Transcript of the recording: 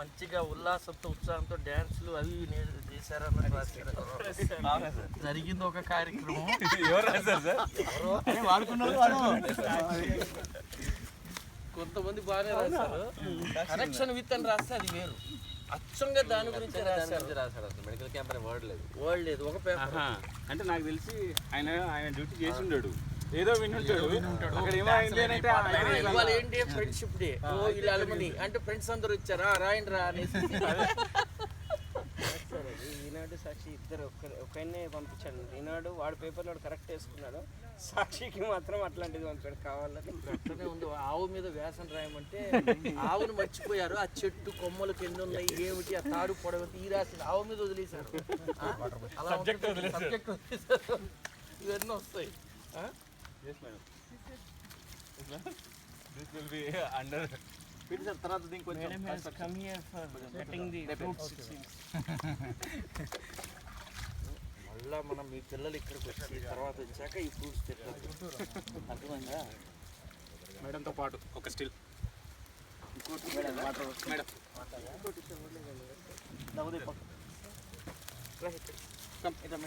మంచిగా ఉల్లాసంతో ఉత్సాహంతో డ్యాన్సులు అవి చేశారన్న జరిగింది ఒక కార్యక్రమం. ఎవరు రాశారు సార్? కొంతమంది బాగానే రాశారు. కనెక్షన్ విత్ అని రాస్తే అది వేరు. అచ్చంగా దాని గురించి రాశాడు. మెడికల్ క్యాంప్ అనే వర్డ్ లేదు ఒక పేపర్. అంటే నాకు తెలిసి ఆయన డ్యూటీ చేసి ఉండడు, ఏదో వినుంటాడు. అక్కడ ఏమైంది అని అంటే ఇవాళ ఏంటి ఫ్రెండ్షిప్ డే, ఓ ఇలా అలమని అంటే ఫ్రెండ్స్ అందరూ వచ్చారా రాయండి రా అనేసి. ఈనాడు సాక్షి ఇద్దరు ఒకరినే పంపించాడు. ఈనాడు వాడు పేపర్లో కరెక్ట్ వేసుకున్నాడు, సాక్షికి మాత్రం అట్లాంటిది పంపాడు కావాలని. అట్లనే ఉంది. ఆవు మీద వ్యాసం రాయమంటే ఆవును మర్చిపోయారు. ఆ చెట్టు కొమ్మలకు ఎన్ని ఉన్నాయి ఏమిటి, ఆ తాడు పొడవంతి ఈ రాసిన ఆవు మీద వదిలేశారు. అలా సబ్జెక్ట్ వదిలేశారు. ఇవన్నీ వస్తాయి. తర్వాత మళ్ళా మనం మీ పిల్లలు ఇక్కడికి వచ్చి తర్వాత వచ్చాక ఈ ఫ్రూట్స్ తింటారు. అర్థమైందా? మేడంతో పాటు ఒక స్టిల్ మేడం